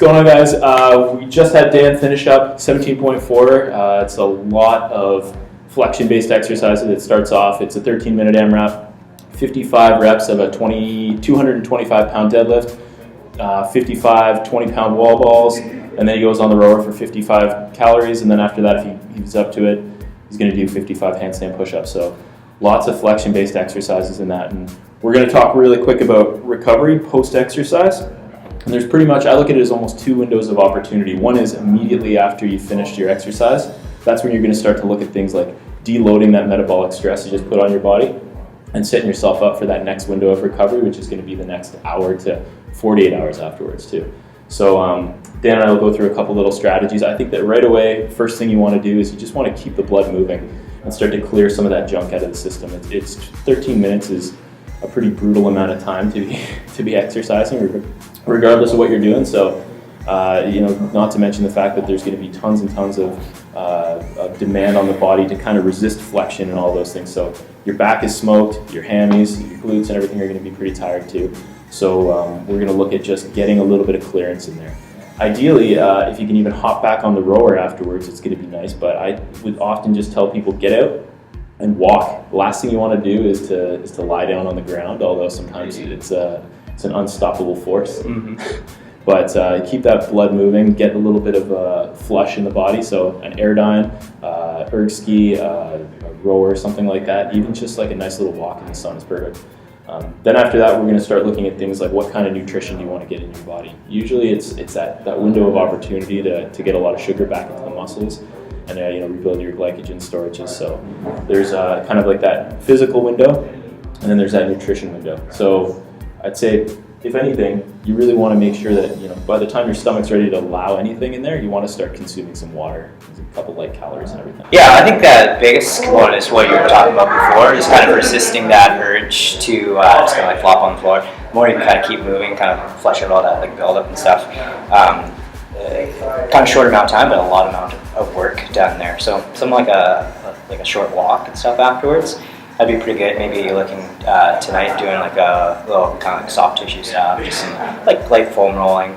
going on, guys? We just had Dan finish up 17.4. It's a lot of flexion-based exercises. It starts off, it's a 13-minute AMRAP, 55 reps of a 225-pound deadlift, 55 20-pound wall balls, and then he goes on the rower for 55 calories, and then after that, if he's up to it, he's going to do 55 handstand push-ups. So lots of flexion-based exercises in that. And we're going to talk really quick about recovery post-exercise. And there's pretty much, I look at it as almost two windows of opportunity. One is immediately after you finished your exercise. That's when you're going to start to look at things like deloading that metabolic stress you just put on your body and setting yourself up for that next window of recovery, which is going to be the next hour to 48 hours afterwards too. So Dan and I will go through a couple little strategies. I think that right away, first thing you want to do is you just want to keep the blood moving and start to clear some of that junk out of the system. It's 13 minutes is a pretty brutal amount of time to be exercising, regardless of what you're doing. So, not to mention the fact that there's going to be tons and tons of demand on the body to kind of resist flexion and all those things. So your back is smoked, your hammies, your glutes and everything are going to be pretty tired too. So we're going to look at just getting a little bit of clearance in there. Ideally, if you can even hop back on the rower afterwards, it's going to be nice. But I would often just tell people, get out and walk. The last thing you want to do is to lie down on the ground, although sometimes it's an unstoppable force. Mm-hmm. But keep that blood moving, get a little bit of a flush in the body. So an Airdyne, erg ski, a rower, something like that. Even just like a nice little walk in the sun is perfect. Then after that, we're going to start looking at things like what kind of nutrition do you want to get in your body. Usually it's that window of opportunity to get a lot of sugar back into the muscles and rebuild your glycogen storages. So there's kind of like that physical window, and then there's that nutrition window. So I'd say, if anything, you really want to make sure that by the time your stomach's ready to allow anything in there, you want to start consuming some water, a couple light calories and everything. Yeah, I think that biggest component is what you were talking about before, just kind of resisting that urge to just kind of like flop on the floor. The more you can kind of keep moving, kind of flush out all that like buildup and stuff. Kind of short amount of time, but a lot amount of work done there. So something like a short walk and stuff afterwards. That'd be pretty good. Maybe you're looking tonight doing like a little kind of like soft tissue stuff, just some like light foam rolling,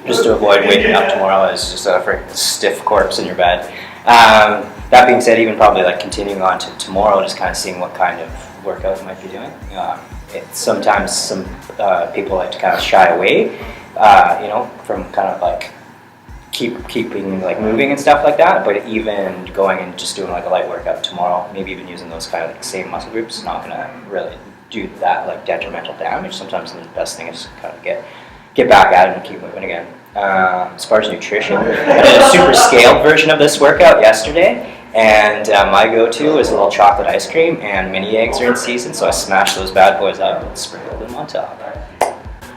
just to avoid waking up tomorrow as just a freaking stiff corpse in your bed. That being said, even probably like continuing on to tomorrow, just kind of seeing what kind of workout you might be doing. Sometimes some people like to kind of shy away, from kind of like keeping like moving and stuff like that, but even going and just doing like a light workout tomorrow, maybe even using those kind of like same muscle groups, is not gonna really do that like detrimental damage. Sometimes the best thing is kind of get back at it and keep moving again. As far as nutrition, I did a super scaled version of this workout yesterday, and my go-to is a little chocolate ice cream, and mini eggs are in season, so I smashed those bad boys up and sprinkled them on top.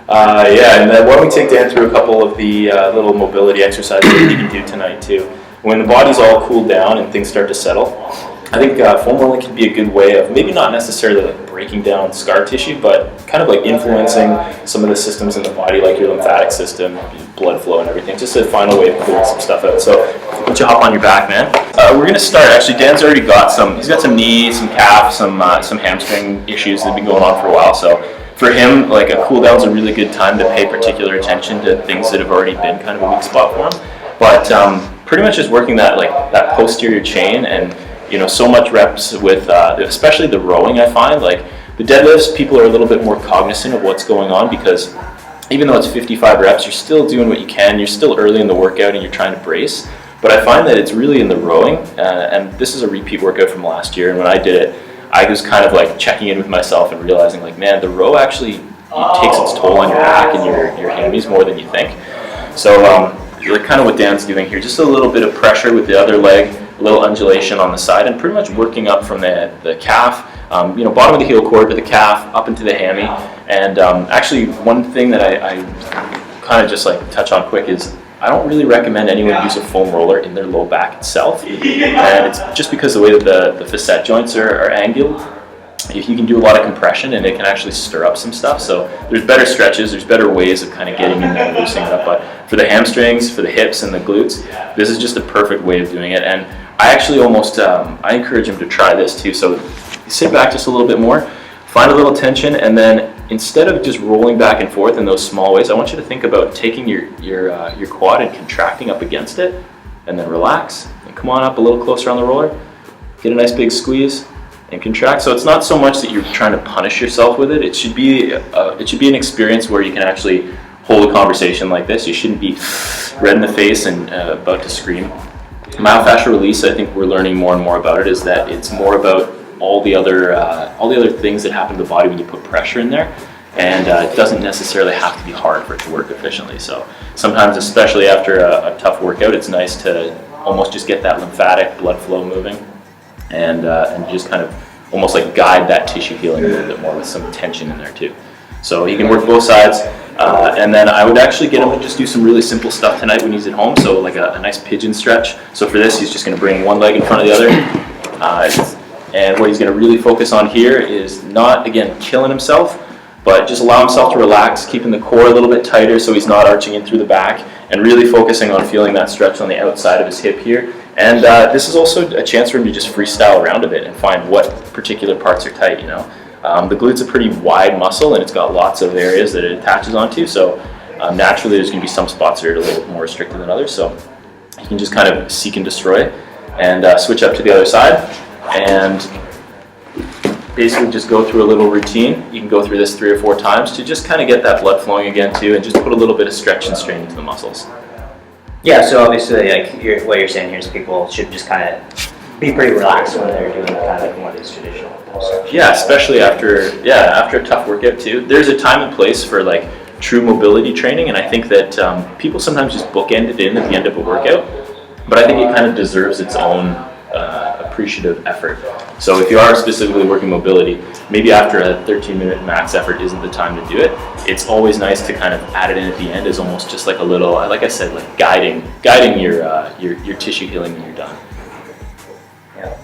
And then why don't we take Dan through a couple of the little mobility exercises that you can do tonight too. When the body's all cooled down and things start to settle, I think foam rolling can be a good way of maybe not necessarily like breaking down scar tissue, but kind of like influencing some of the systems in the body, like your lymphatic system, blood flow and everything, just a final way of clearing some stuff out. So why don't you hop on your back, man? We're going to start, actually Dan's already got he's got some knee, some calf, some hamstring issues that have been going on for a while. So for him, like a cool down is a really good time to pay particular attention to things that have already been kind of a weak spot for him. But pretty much just working that posterior chain, and so much reps with especially the rowing. I find like the deadlifts, people are a little bit more cognizant of what's going on, because even though it's 55 reps, you're still doing what you can. You're still early in the workout and you're trying to brace. But I find that it's really in the rowing, and this is a repeat workout from last year. And when I did it, I was kind of like checking in with myself and realizing like, man, the row actually takes its toll on your back and your hammies more than you think. So like kind of what Dan's doing here, just a little bit of pressure with the other leg, a little undulation on the side, and pretty much working up from the calf, bottom of the heel cord to the calf, up into the hammy. And actually one thing that I kind of just like touch on quick is, I don't really recommend anyone use a foam roller in their low back itself, and it's just because the way that the facet joints are angled. If you can do a lot of compression, and it can actually stir up some stuff. So there's better stretches, there's better ways of kind of getting in there and loosening it up. But for the hamstrings, for the hips and the glutes, this is just a perfect way of doing it. And I actually almost I encourage him to try this too. So sit back just a little bit more, find a little tension, and then instead of just rolling back and forth in those small ways, I want you to think about taking your quad and contracting up against it, and then relax and come on up a little closer on the roller. Get a nice big squeeze and contract. So it's not so much that you're trying to punish yourself with it. It should be an experience where you can actually hold a conversation like this. You shouldn't be red in the face and about to scream. Myofascial release, I think we're learning more and more about it, is that it's more about all the other things that happen to the body when you put pressure in there, and it doesn't necessarily have to be hard for it to work efficiently. So sometimes, especially after a tough workout, it's nice to almost just get that lymphatic blood flow moving, and just kind of almost like guide that tissue healing a little bit more with some tension in there too. So you can work both sides, and then I would actually get him to just do some really simple stuff tonight when he's at home. So like a nice pigeon stretch. So for this, he's just going to bring one leg in front of the other. And what he's going to really focus on here is not, again, killing himself, but just allow himself to relax, keeping the core a little bit tighter so he's not arching in through the back, and really focusing on feeling that stretch on the outside of his hip here. And this is also a chance for him to just freestyle around a bit and find what particular parts are tight, you know. The glute's a pretty wide muscle, and it's got lots of areas that it attaches onto, so naturally there's going to be some spots that are a little more restricted than others, so you can just kind of seek and destroy and switch up to the other side and basically just go through a little routine. You can go through this 3 or 4 times to just kind of get that blood flowing again too, and just put a little bit of stretch and strain into the muscles. Yeah, so obviously, like what you're saying here is people should just kind of be pretty relaxed when they're doing kind of like more of these traditional stuff. Yeah, especially after a tough workout too. There's a time and place for like true mobility training, and I think that people sometimes just bookend it in at the end of a workout, but I think it kind of deserves its own appreciative effort. So if you are specifically working mobility, maybe after a 13-minute max effort isn't the time to do it. It's always nice to kind of add it in at the end as almost just like a little, like I said, like guiding your tissue healing when you're done. Yeah.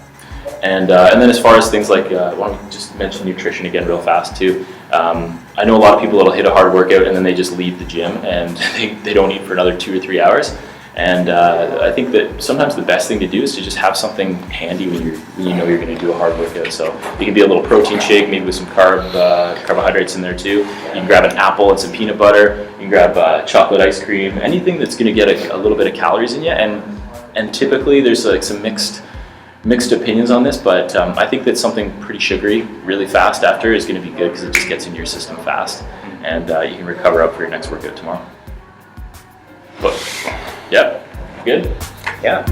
And then as far as things like, why don't we just mention nutrition again real fast too. I know a lot of people that'll hit a hard workout and then they just leave the gym and they don't eat for another 2 or 3 hours. And I think that sometimes the best thing to do is to just have something handy when you know you're going to do a hard workout. So it can be a little protein shake, maybe with some carbohydrates in there too. You can grab an apple and some peanut butter. You can grab chocolate ice cream. Anything that's going to get a little bit of calories in you. And typically there's like some mixed opinions on this, but I think that something pretty sugary really fast after is going to be good because it just gets into your system fast, and you can recover up for your next workout tomorrow. But yeah, good? Yeah.